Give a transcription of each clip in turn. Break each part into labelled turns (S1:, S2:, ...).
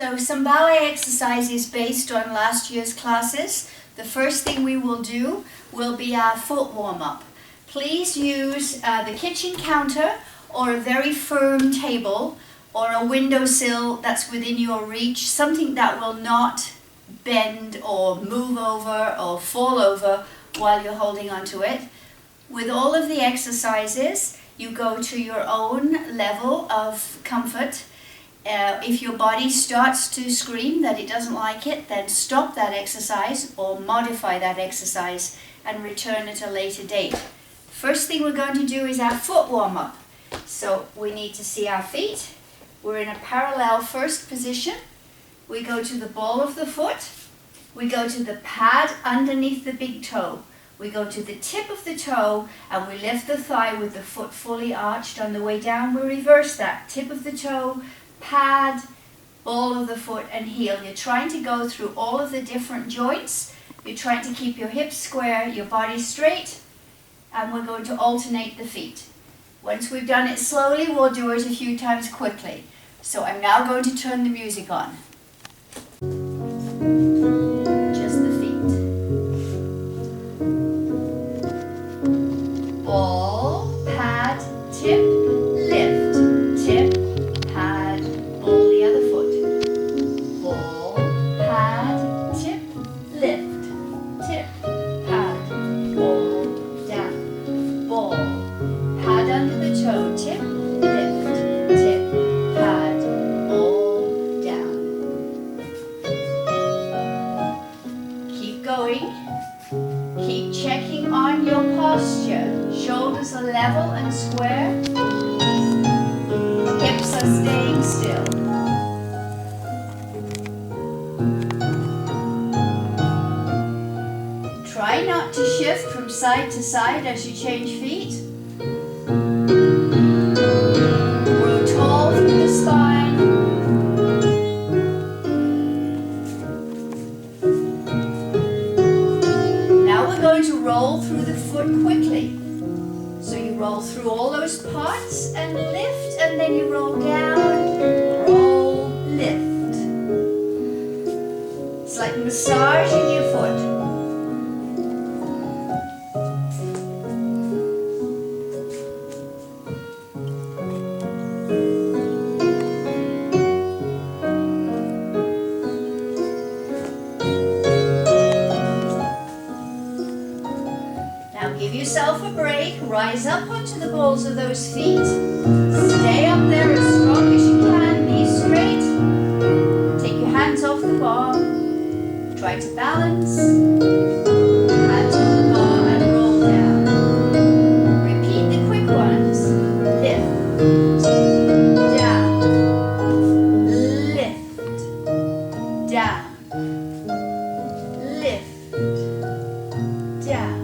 S1: So some ballet exercises based on last year's classes. The first thing we will do will be our foot warm-up. Please use the kitchen counter or a very firm table or a windowsill that's within your reach, something that will not bend or move over or fall over while you're holding onto it. With all of the exercises, you go to your own level of comfort. If your body starts to scream that it doesn't like it, then stop that exercise or modify that exercise and return at a later date. First thing we're going to do is our foot warm-up. So we need to see our feet. We're in a parallel first position. We go to the ball of the foot. We go to the pad underneath the big toe. We go to the tip of the toe and we lift the thigh with the foot fully arched. On the way down, we reverse that. Tip of the toe, pad, ball of the foot and heel. You're trying to go through all of the different joints. You're trying to keep your hips square, your body straight, and we're going to alternate the feet. Once we've done it slowly, we'll do it a few times quickly. So I'm now going to turn the music on. Just the feet. Ball, pad, tip, lift, tip, pad, ball the other foot. Ball, pad, tip, lift, tip, pad, ball, down. Ball, pad under the toe, tip, lift, tip, pad, ball, down. Keep going. Keep checking on your posture. Shoulders are level and square. Hips are staying still. Try not to shift from side to side as you change feet. Grow tall through the spine. Now we're going to roll through the foot quickly. So you roll through all those parts and lift, and then you roll down, roll, lift. It's like massaging your foot. Give yourself a break, rise up onto the balls of those feet, stay up there as strong as you can, knees straight, take your hands off the bar, try to balance, hands on the bar and roll down. Repeat the quick ones, lift, down, lift, down, lift, down.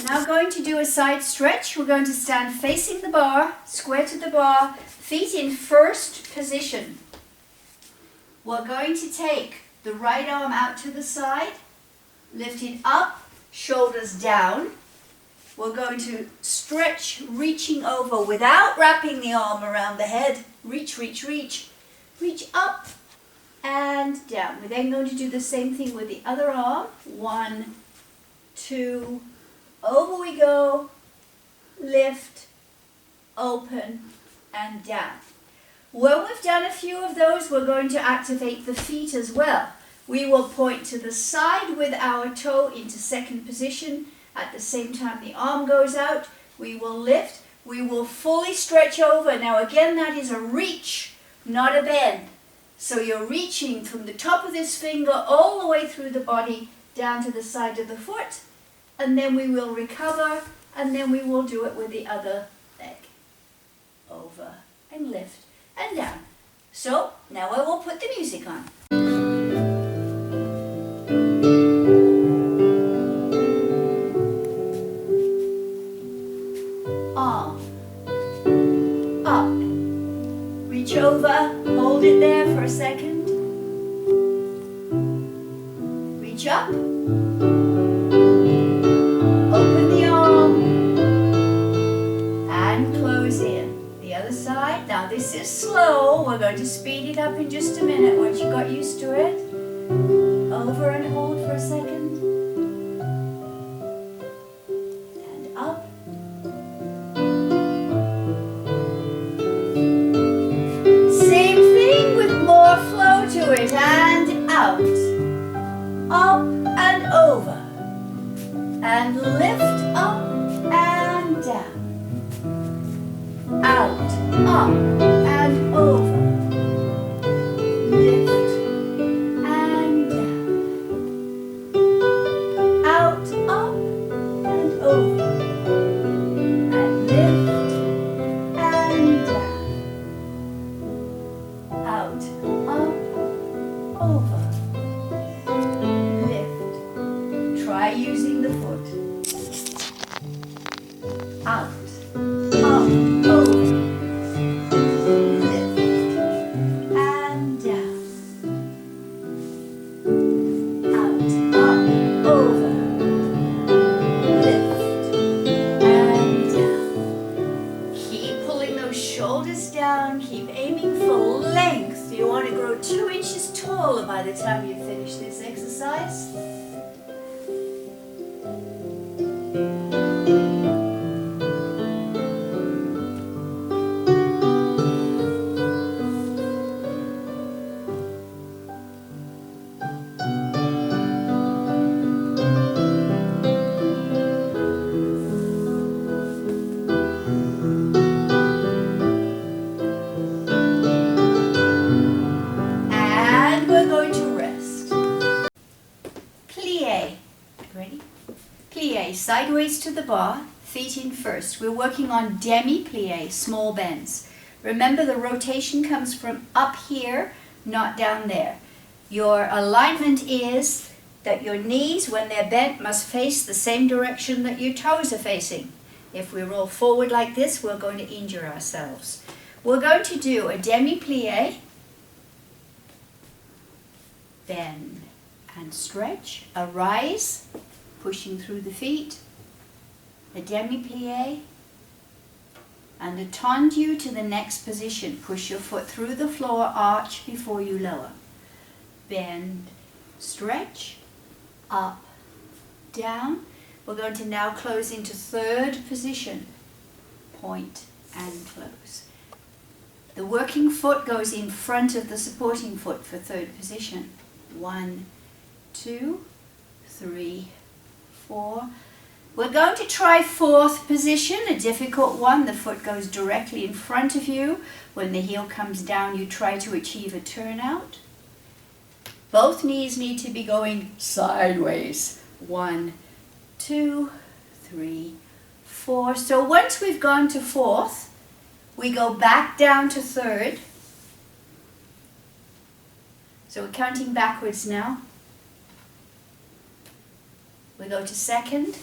S1: Now going to do a side stretch. We're going to stand facing the bar, square to the bar, feet in first position. We're going to take the right arm out to the side, lift it up, shoulders down. We're going to stretch, reaching over without wrapping the arm around the head. Reach, reach, reach. Reach up and down. We're then going to do the same thing with the other arm. 1, 2, over we go, lift, open, and down. When we've done a few of those, we're going to activate the feet as well. We will point to the side with our toe into second position. At the same time the arm goes out, we will lift, we will fully stretch over. Now again, that is a reach, not a bend. So you're reaching from the top of this finger all the way through the body down to the side of the foot. And then we will recover, and then we will do it with the other leg. Over and lift and down. So now I will put the music on. Arm, up, reach over, hold it there for a second. Reach up. Open the arm, This is slow. We're going to speed it up in just a minute once you got used to it. Over and hold for a second. And up. Same thing with more flow to it. And out. Up and over. And lift up and down. Out, up, and over. Lift and down. Out, up, and over. And lift and down. Out, up, over. Lift. Try using the foot. Out, up, over. Lift and down. Out, up, over. Lift and down. Keep pulling those shoulders down. Keep aiming for length. You want to grow 2 inches taller by the time you finish this exercise. Sideways to the bar, feet in first. We're working on demi-plie, small bends. Remember, the rotation comes from up here, not down there. Your alignment is that your knees, when they're bent, must face the same direction that your toes are facing. If we roll forward like this, we're going to injure ourselves. We're going to do a demi-plie, bend and stretch, a rise, pushing through the feet, a demi-plie, and a tendu to the next position. Push your foot through the floor, arch before you lower. Bend, stretch, up, down. We're going to now close into third position. Point and close. The working foot goes in front of the supporting foot for third position. 1, 2, 3, 4. We're going to try fourth position, a difficult one. The foot goes directly in front of you. When the heel comes down, you try to achieve a turnout. Both knees need to be going sideways. 1, 2, 3, 4. So once we've gone to fourth, we go back down to third. So we're counting backwards now. We go to second.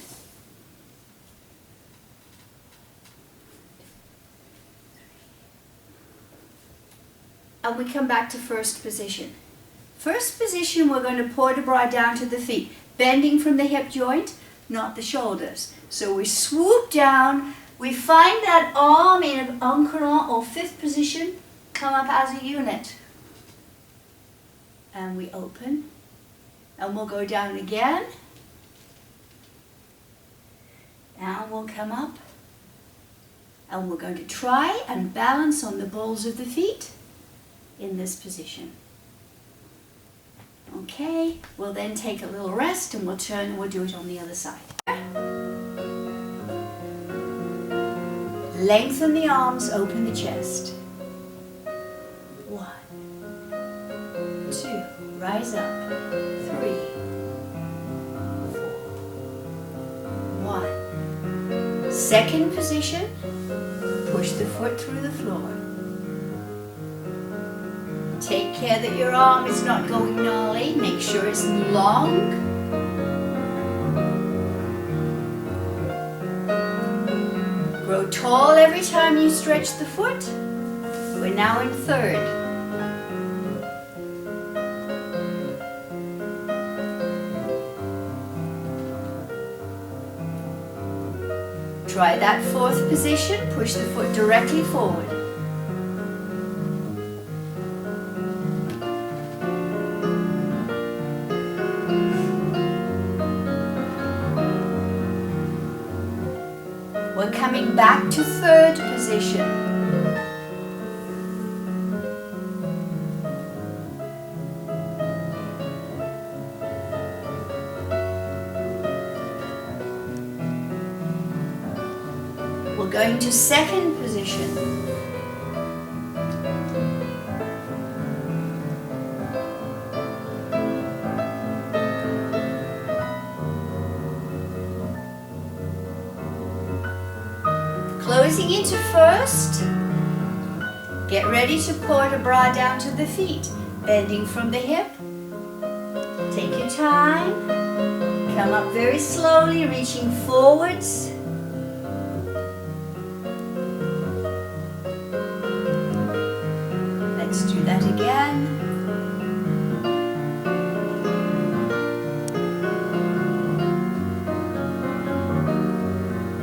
S1: And we come back to first position. First position, we're going to port de bras down to the feet, bending from the hip joint, not the shoulders. So we swoop down, we find that arm in an encroûte or fifth position, come up as a unit. And we open, and we'll go down again. Now we'll come up, and we're going to try and balance on the balls of the feet in this position. Okay, we'll then take a little rest and we'll turn and we'll do it on the other side. Lengthen the arms, open the chest. 1, 2, rise up. 3, 4, 1. Second position, push the foot through the floor. Take care that your arm is not going gnarly. Make sure it's long. Grow tall every time you stretch the foot. We're now in third. Try that fourth position. Push the foot directly forward. We're coming back to third position. We're going to second position. Closing into first. Get ready to port-a-bras down to the feet, bending from the hip. Take your time. Come up very slowly, reaching forwards. Let's do that again.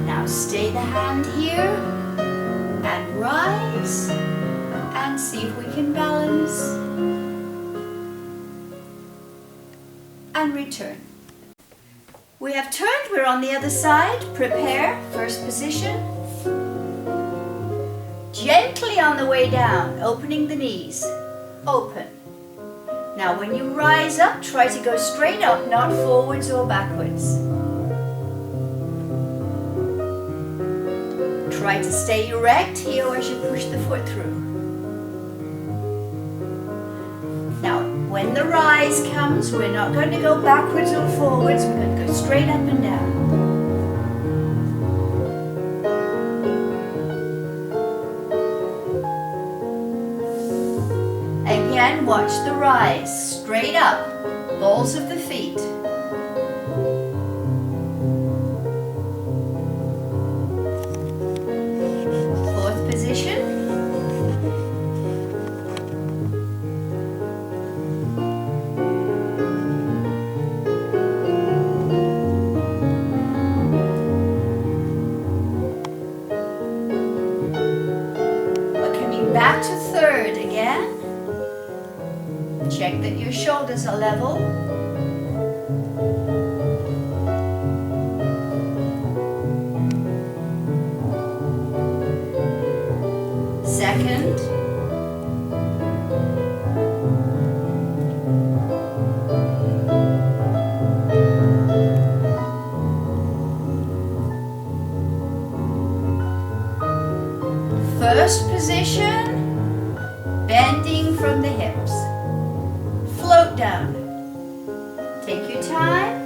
S1: Now stay the hand here and rise and see if we can balance and return. We have turned, we're on the other side. Prepare, first position. Gently on the way down, opening the knees. Open. Now when you rise up, try to go straight up, not forwards or backwards. Try to stay erect here as you push the foot through. Now when the rise comes, we're not going to go backwards or forwards, we're going to go straight up and down. Again, watch the rise, straight up, balls of the feet. Fourth position. We're coming back to third again. Check that your shoulders are level. Second. First position, bending from the hips. Float down. Take your time.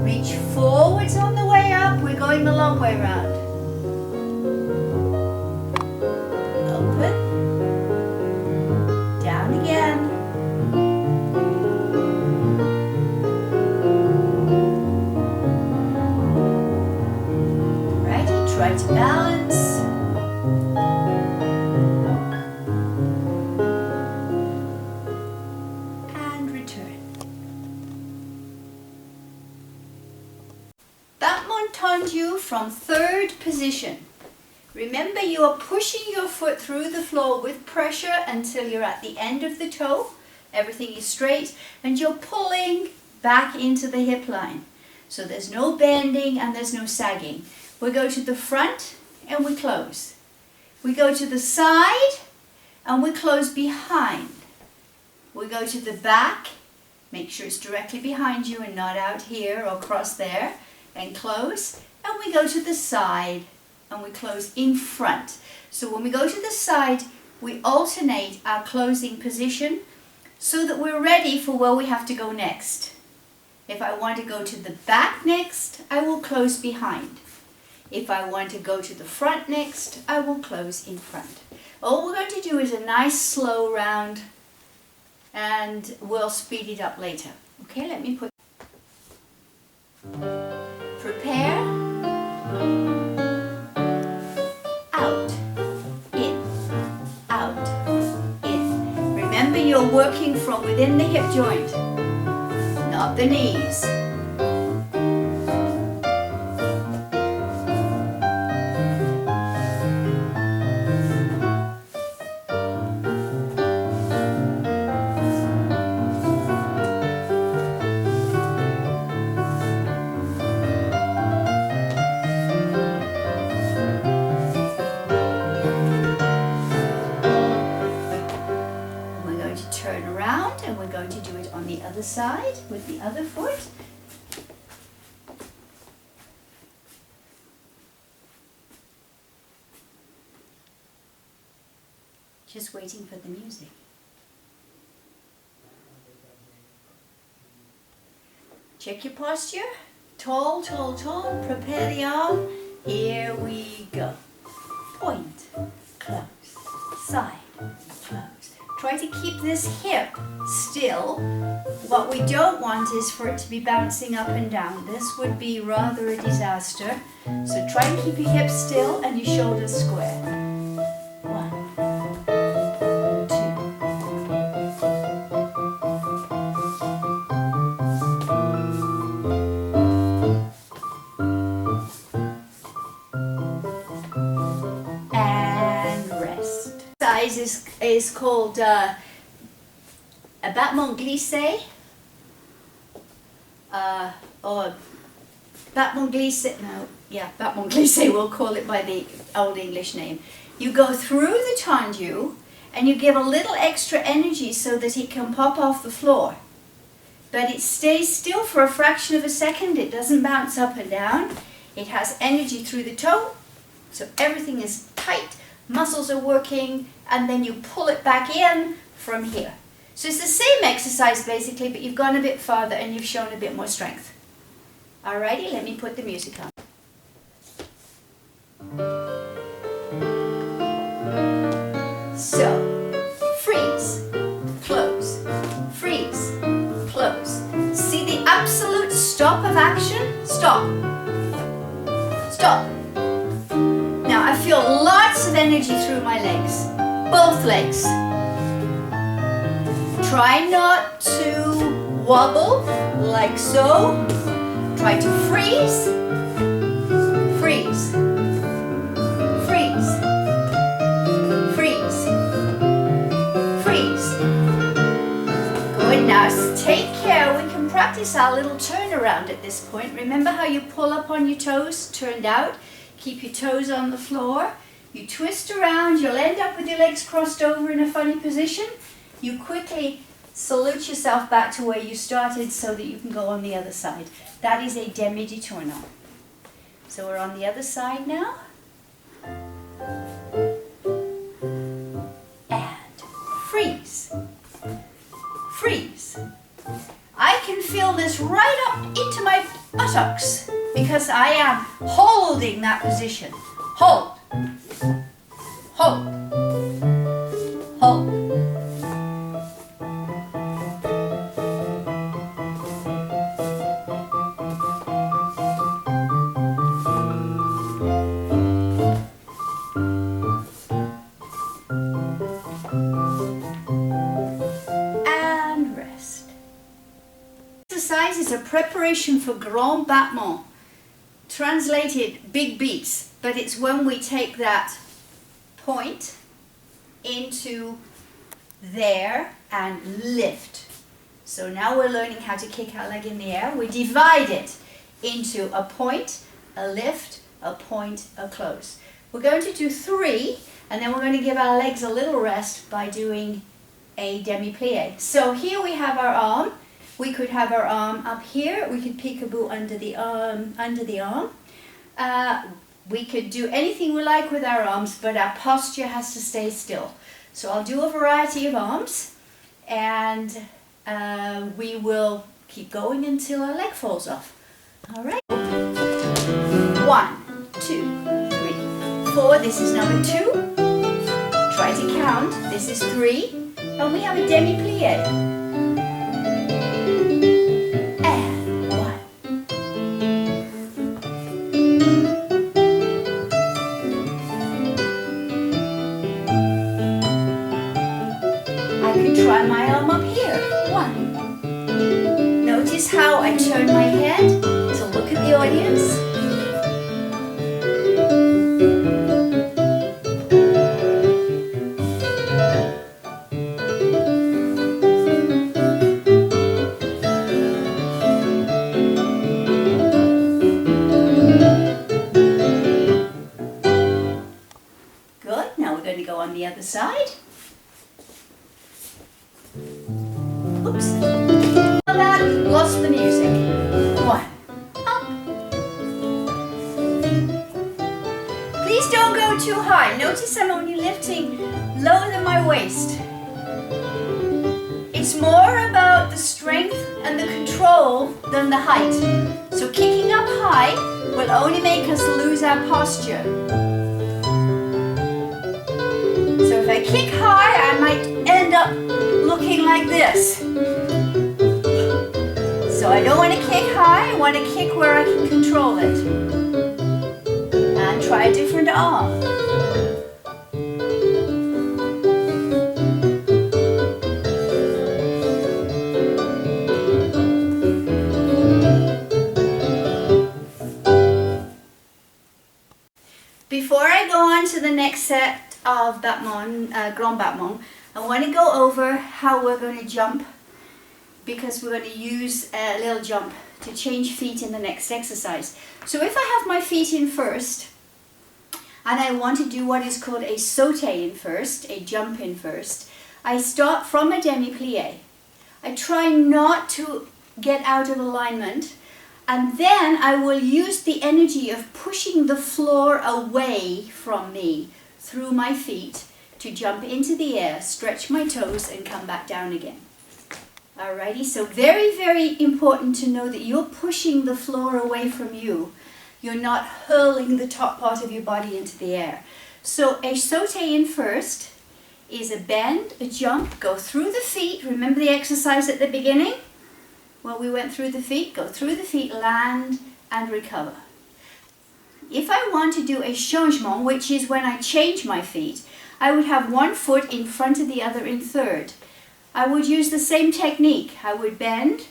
S1: Reach forwards on the way up. We're going the long way round. Open. Down again. Righty, try to balance. You from third position. Remember, you are pushing your foot through the floor with pressure until you're at the end of the toe. Everything is straight and you're pulling back into the hip line. So there's no bending and there's no sagging. We go to the front and we close. We go to the side and we close behind. We go to the back, make sure it's directly behind you and not out here or across there, and close. And we go to the side and we close in front. So when we go to the side, we alternate our closing position so that we're ready for where we have to go next. If I want to go to the back next, I will close behind. If I want to go to the front next, I will close in front. All we're going to do is a nice slow round and we'll speed it up later. Okay, let me put... Prepare. Out, in, out, in. Remember, you're working from within the hip joint, not the knees. side with the other foot. Just waiting for the music. Check your posture. Tall, tall, tall. Prepare the arm. Here we go. Point, close, side, close. Try to keep this hip still. What we don't want is for it to be bouncing up and down. This would be rather a disaster. So try and keep your hips still and your shoulders square. 1, 2. And rest. Exercise is called a battement glissé, or battement glissé, battement glissé, we'll call it by the old English name. You go through the tendu and you give a little extra energy so that it can pop off the floor. But it stays still for a fraction of a second, it doesn't bounce up and down. It has energy through the toe, so everything is tight, muscles are working, and then you pull it back in from here. So it's the same exercise basically, but you've gone a bit farther and you've shown a bit more strength. Alrighty, let me put the music on. So, freeze, close, freeze, close. See the absolute stop of action? Stop. Stop. Now I feel lots of energy through my legs, both legs. Try not to wobble like so. Try to freeze, freeze, freeze, freeze, freeze. Good, now take care. We can practice our little turnaround at this point. Remember how you pull up on your toes, turned out? Keep your toes on the floor. You twist around, you'll end up with your legs crossed over in a funny position. You quickly salute yourself back to where you started so that you can go on the other side. That is a demi-détournement. So we're on the other side now. And freeze. Freeze. I can feel this right up into my buttocks because I am holding that position. Hold. Hold. Hold. And rest. Exercise is a preparation for grand battement. Translated big beats, but it's when we take that point into there and lift. So now we're learning how to kick our leg in the air. We divide it into a point, a lift, a point, a close. We're going to do 3, and then we're going to give our legs a little rest by doing a demi-plie. So here we have our arm. We could have our arm up here. We could peekaboo under the arm. We could do anything we like with our arms, but our posture has to stay still. So I'll do a variety of arms, and we will keep going until our leg falls off. All right. 1, 2, 3, 4. This is number 2. Try to count. This is 3, and we have a demi-plie. Try my arm up here. 1. Notice how I turn my head to look at the audience. Good. Now we're going to go on the other side. Oops. too high. Notice I'm only lifting lower than my waist. It's more about the strength and the control than the height. So kicking up high will only make us lose our posture. So if I kick high, I might end up looking like this. So I don't want to kick high, I want to kick where I can control it. And try a different arm. Before I go on to the next set of grand battement, I want to go over how we're going to jump, because we're going to use a little jump to change feet in the next exercise. So if I have my feet in first, and I want to do what is called a sauté in first, a jump in first, I start from a demi-plie. I try not to get out of alignment, and then I will use the energy of pushing the floor away from me through my feet to jump into the air, stretch my toes, and come back down again. Alrighty, so very, very important to know that you're pushing the floor away from you. You're not hurling the top part of your body into the air. So a sauté in first is a bend, a jump, go through the feet. Remember the exercise at the beginning? Well, we went through the feet, go through the feet, land and recover. If I want to do a changement, which is when I change my feet, I would have one foot in front of the other in third. I would use the same technique. I would bend,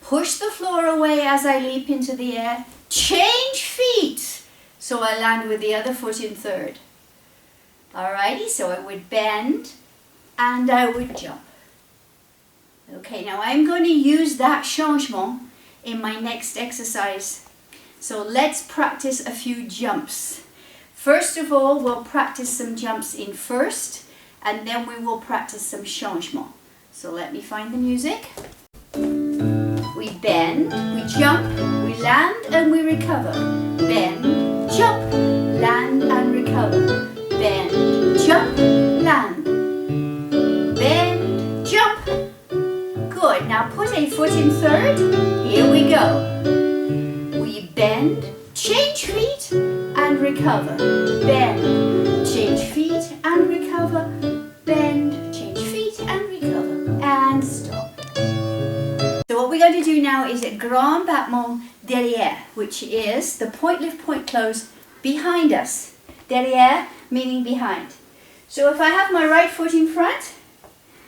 S1: push the floor away as I leap into the air, change feet, so I land with the other foot in third. Alrighty, so I would bend and I would jump. Okay, now I'm going to use that changement in my next exercise. So let's practice a few jumps. First of all, we'll practice some jumps in first, and then we will practice some changement. So let me find the music. We bend, we jump, we land and we recover. Bend, jump, land and recover. Bend, jump, land. Bend, jump. Good, now put a foot in third. Here we go. We bend, change feet and recover. Bend, change feet and recover. Bend, change feet and recover. And stop. So what we're going to do now is a grand battement derrière, which is the point lift, point close behind us. Derrière meaning behind. So if I have my right foot in front,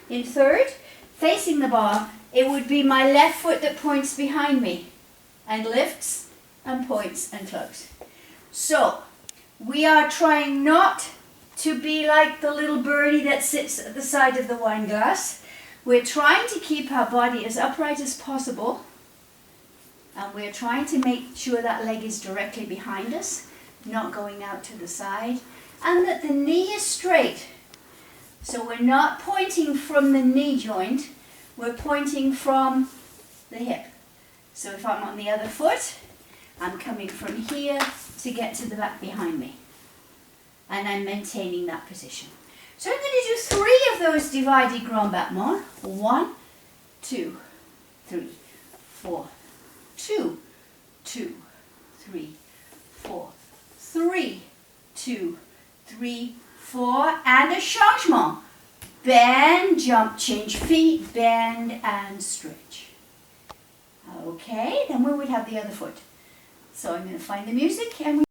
S1: in third, facing the bar, it would be my left foot that points behind me and lifts and points and close. So we are trying not to be like the little birdie that sits at the side of the wine glass. We're trying to keep our body as upright as possible, and we're trying to make sure that leg is directly behind us, not going out to the side, and that the knee is straight. So we're not pointing from the knee joint, we're pointing from the hip. So if I'm on the other foot, I'm coming from here to get to the back behind me. And I'm maintaining that position. So I'm going to do 3 of those divided grand battements. 1, 2, 3, 4. 2, 2, 3, 4. 3, 2, 3, 4. And a changement. Bend, jump, change feet, bend and stretch. Okay, then we would have the other foot. So I'm going to find the music and we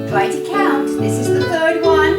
S1: try to count. This is the third one.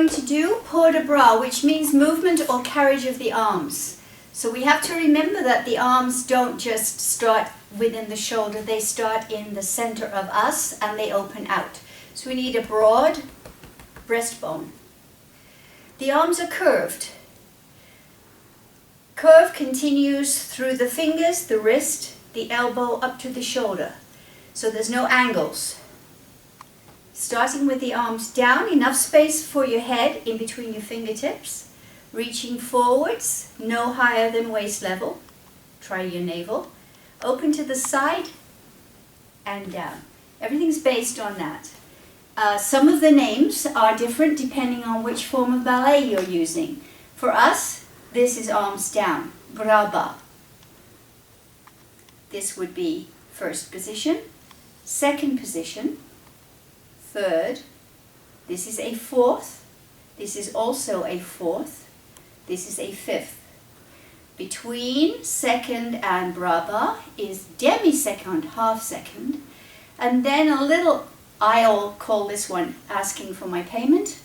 S1: going to do port de bras, which means movement or carriage of the arms. So we have to remember that the arms don't just start within the shoulder, they start in the center of us and they open out. So we need a broad breastbone. The arms are curved. Curve continues through the fingers, the wrist, the elbow up to the shoulder. So there's no angles. Starting with the arms down, enough space for your head in between your fingertips. Reaching forwards, no higher than waist level. Try your navel. Open to the side and down. Everything's based on that. Some of the names are different depending on which form of ballet you're using. For us, this is arms down, bras bas. This would be first position, second position, third, this is a fourth, this is also a fourth, this is a fifth. Between second and bras bas is demi-second, half second, and then a little, I'll call this one asking for my payment.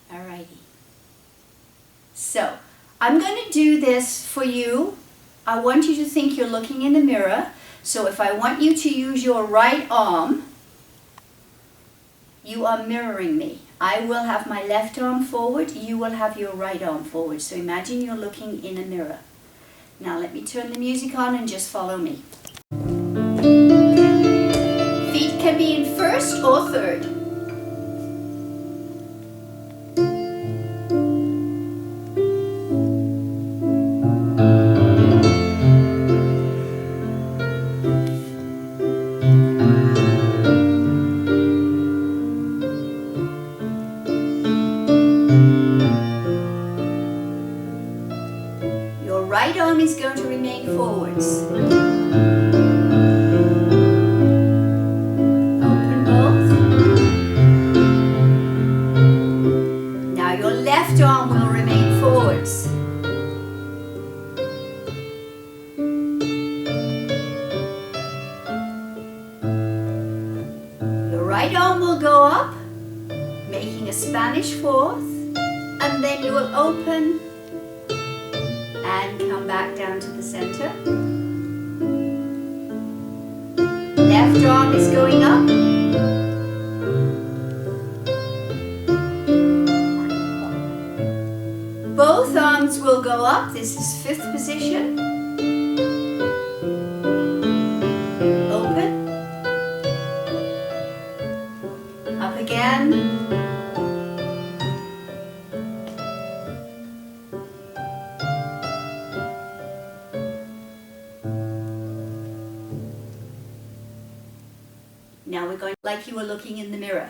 S1: Alrighty. So, I'm going to do this for you. I want you to think you're looking in a mirror. So if I want you to use your right arm, you are mirroring me. I will have my left arm forward, you will have your right arm forward. So imagine you're looking in a mirror. Now let me turn the music on and just follow me. Feet can be in first or third. Right arm is going to remain forwards. Open both. Now your left arm will remain forwards. Your right arm will go up, making a Spanish fourth, and then you will open and come back down to the center. Left arm is going up. Both arms will go up. This is fifth position. Open. Up again. Now we're going like you were looking in the mirror.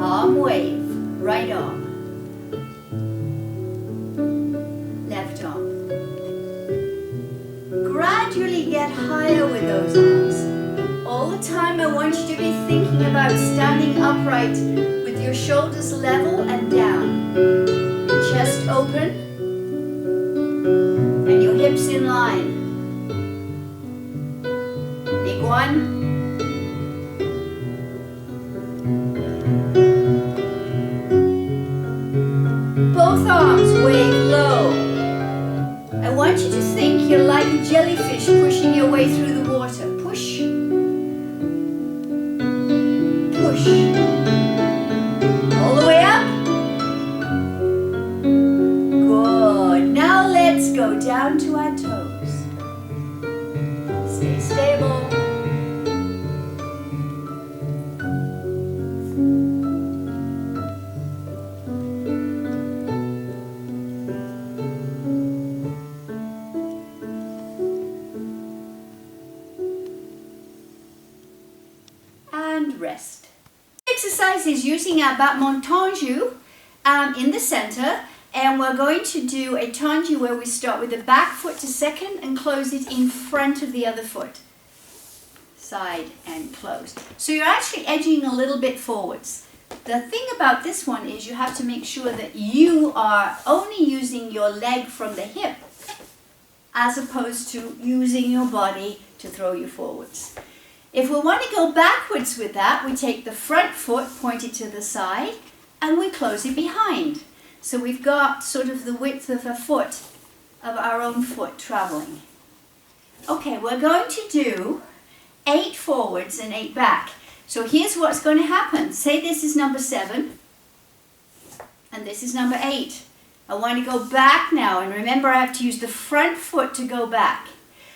S1: Arm wave, right arm, left arm. Gradually get higher with those arms. All the time I want you to be thinking about standing upright with your shoulders level and down. Chest open. And your hips in line. Big one. Both arms wave low. I want you to think you're like a jellyfish pushing your way through the water. Push. Push. All the way up. Let's go down to our toes. Stay stable. And rest. Exercise is using our battement tendu in the center. And we're going to do a tendu where we start with the back foot to second and close it in front of the other foot. Side and close. So you're actually edging a little bit forwards. The thing about this one is you have to make sure that you are only using your leg from the hip as opposed to using your body to throw you forwards. If we want to go backwards with that, we take the front foot, point it to the side, and we close it behind. So we've got sort of the width of a foot, of our own foot traveling. Okay, we're going to do 8 forwards and 8 back. So here's what's going to happen. Say this is number 7, and this is number 8. I want to go back now, and remember I have to use the front foot to go back.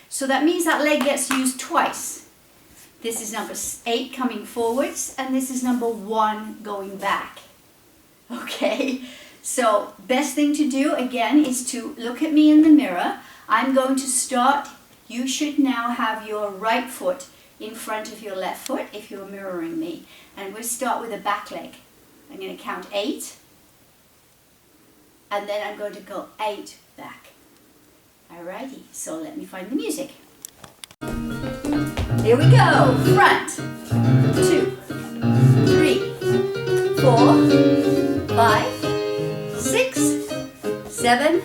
S1: So that means that leg gets used twice. This is number 8 coming forwards, and this is number 1 going back. Okay, so best thing to do again is to look at me in the mirror. I'm going to start. You should now have your right foot in front of your left foot if you're mirroring me. And we'll start with the back leg. I'm going to count 8, and then I'm going to go 8 back. Alrighty, so let me find the music. Here we go. Front. 2, 3, 4, 5, 6, 7,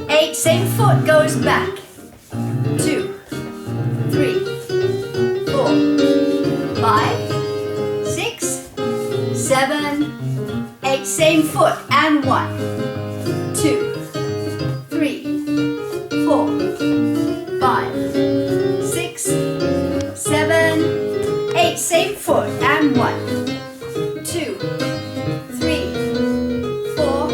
S1: 8. Same foot goes back. 2, 3, 4, 5, 6, 7, 8. Same foot. And 1, 2, 3, 4, 5, 6, 7, 8. Same foot. And 1, 2, 3, 4,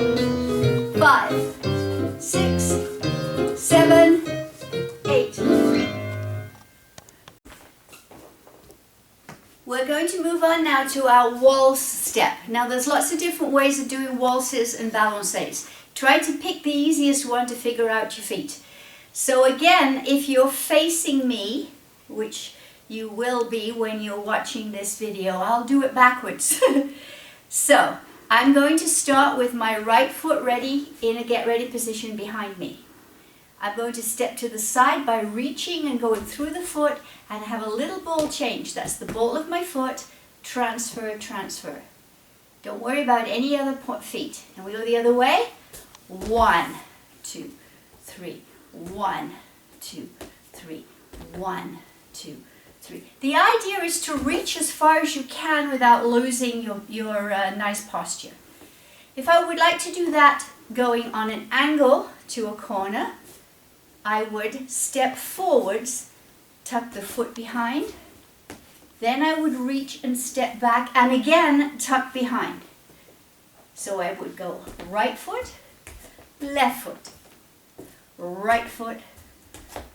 S1: 5, 6, 7, 8. We're going to move on now to our waltz step. Now there's lots of different ways of doing waltzes and balancés. Try to pick the easiest one to figure out your feet. So again, if you're facing me, which you will be when you're watching this video, I'll do it backwards. So I'm going to start with my right foot ready in a get ready position behind me. I'm going to step to the side by reaching and going through the foot and have a little ball change. That's the ball of my foot, transfer, transfer. Don't worry about any other feet. And we go the other way. 1, 2, 3, 1, 2, 3, 1, 2, 3. The idea is to reach as far as you can without losing your nice posture. If I would like to do that going on an angle to a corner, I would step forwards, tuck the foot behind, then I would reach and step back and again tuck behind. So I would go right foot, left foot, right foot,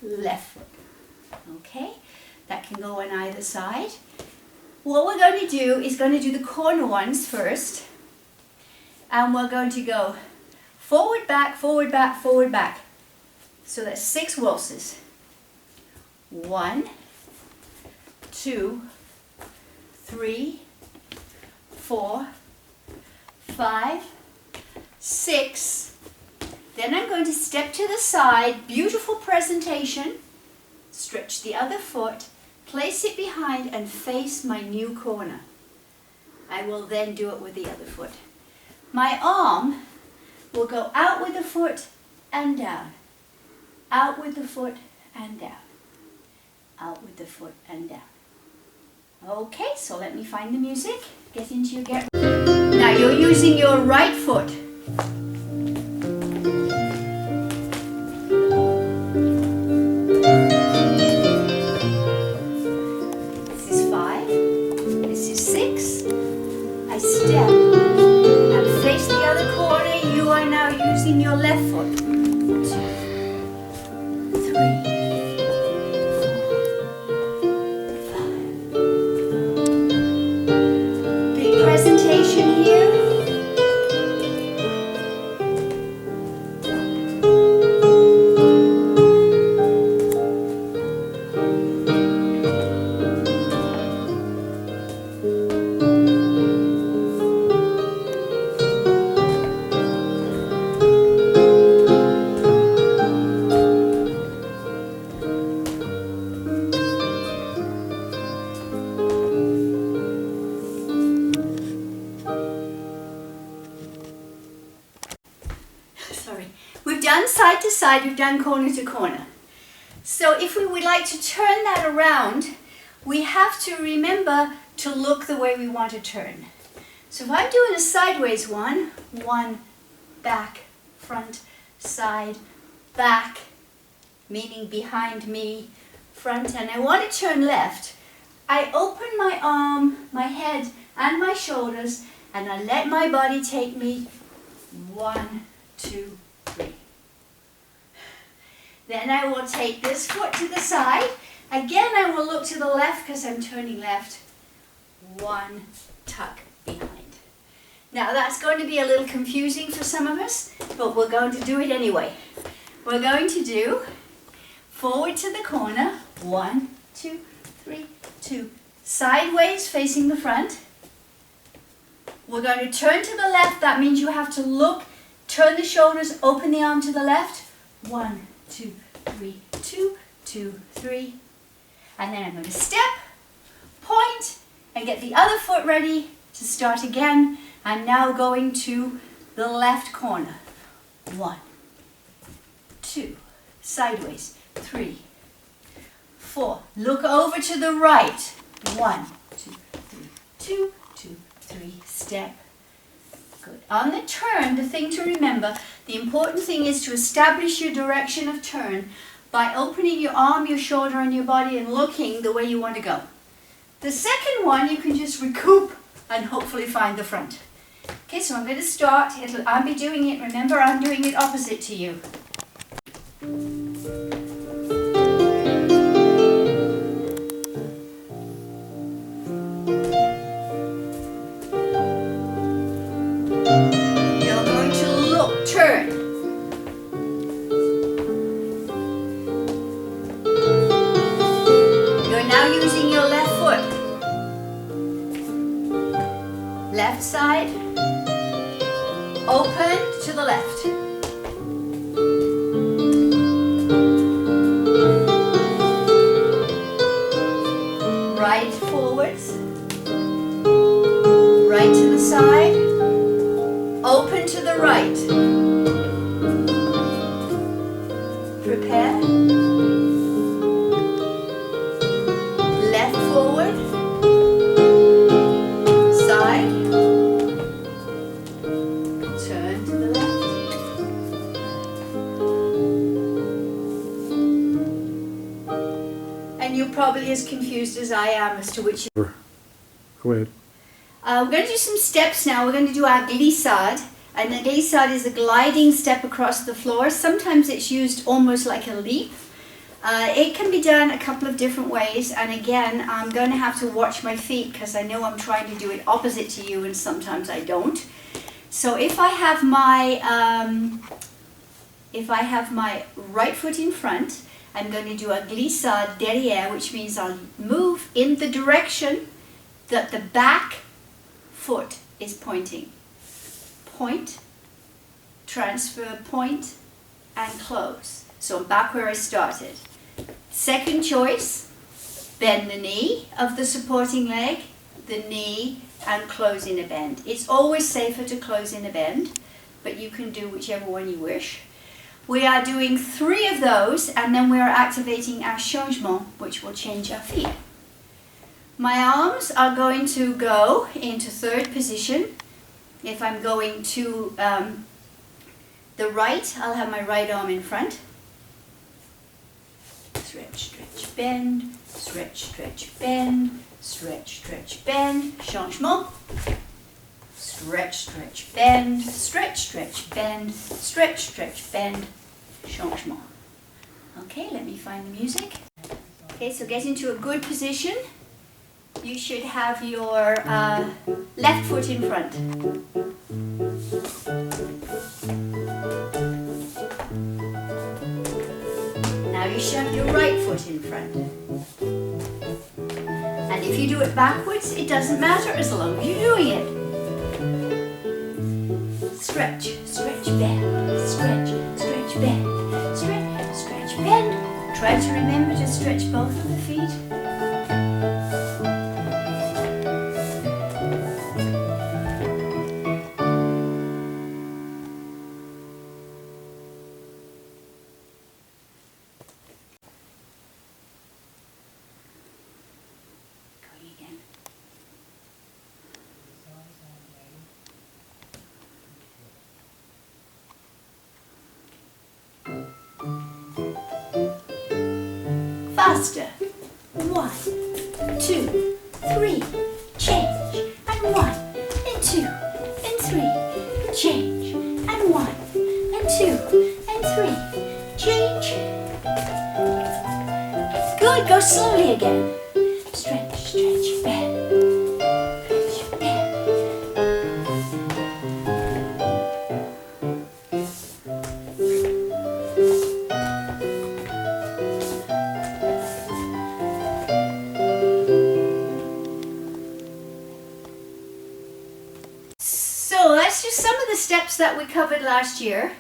S1: left foot. Okay, that can go on either side. What we're going to do is going to do the corner ones first, and we're going to go forward, back, forward, back, forward, back. So that's 6 waltzes. 1, 2, 3, 4, 5, 6. Then I'm going to step to the side, beautiful presentation, stretch the other foot, place it behind and face my new corner. I will then do it with the other foot. My arm will go out with the foot and down. Out with the foot and down. Out with the foot and down. Okay, so let me find the music. Get into your get. Now you're using your right foot. This is 5. This is 6. I step and face the other corner. You are now using your left foot. 2, 3, 4, 5. Big presentation here. side to side, we've done corner to corner. So if we would like to turn that around, we have to remember to look the way we want to turn. So if I'm doing a sideways one, back, front, side, back, meaning behind me, front, and I want to turn left, I open my arm, my head, and my shoulders, and I let my body take me 1, 2, 3. Then I will take this foot to the side. Again, I will look to the left because I'm turning left. 1, tuck behind. Now that's going to be a little confusing for some of us, but we're going to do it anyway. We're going to do forward to the corner, 1, 2, 3, 2. Sideways facing the front. We're going to turn to the left. That means you have to look, turn the shoulders, open the arm to the left. 1, 2, 3, 2, 2, 3. And then I'm going to step, point, and get the other foot ready to start again. I'm now going to the left corner. 1, 2, sideways, 3, 4. Look over to the right. 1, 2, 3, 2, 2, 3. Step. Good. On the turn, the thing to remember, the important thing is to establish your direction of turn by opening your arm, your shoulder, and your body and looking the way you want to go. The second one, you can just recoup and hopefully find the front. Okay, so I'm going to start. I'll be doing it. Remember, I'm doing it opposite to you. You're going to look, turn. You're now using your left foot. Left side. Open to the left. Right forwards. Right to the side. Open to the right. Prepare. Left forward. Side. Turn to the left. And you're probably as confused as I am as to which.
S2: Go ahead.
S1: We're going to do some steps now. We're going to do our glissade. And the glissade is a gliding step across the floor. Sometimes it's used almost like a leap. It can be done a couple of different ways. And again, I'm going to have to watch my feet because I know I'm trying to do it opposite to you and sometimes I don't. So if I have my right foot in front, I'm going to do a glissade derrière, which means I'll move in the direction that the back foot is pointing. Point, transfer, point, and close. So I'm back where I started. Second choice, bend the knee of the supporting leg, the knee, and close in a bend. It's always safer to close in a bend, but you can do whichever one you wish. We are doing 3 of those, and then we are activating our changement, which will change our feet. My arms are going to go into third position. If I'm going to the right, I'll have my right arm in front. Stretch, stretch, bend, stretch, stretch, bend, stretch, stretch, bend, changement. Stretch, stretch, bend, stretch, stretch, bend, stretch, stretch, bend, changement. Okay, let me find the music. Okay, so get into a good position. You should have your left foot in front. Now you should have your right foot in front. And if you do it backwards, it doesn't matter as long as you're doing it. Stretch, stretch, bend, stretch, stretch, bend, stretch, stretch, bend. Try to remember to stretch both of the feet. faster. 1, 2, 3, change, and 1, and 2, and 3, change, and 1, and 2, and 3, change. Good, go slowly again. Stretch, stretch, bend. Stretch, bend. So that's just some of the steps that we covered last year.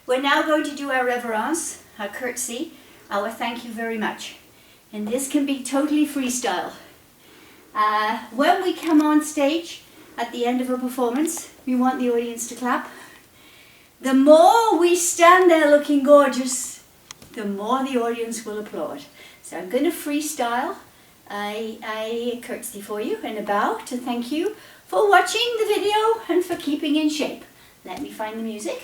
S1: We're now going to do our reverence, our curtsy, our thank you very much. And this can be totally freestyle. When we come on stage at the end of a performance, we want the audience to clap. The more we stand there looking gorgeous, the more the audience will applaud. So I'm going to freestyle a curtsy for you and a bow to thank you for watching the video and for keeping in shape. Let me find the music.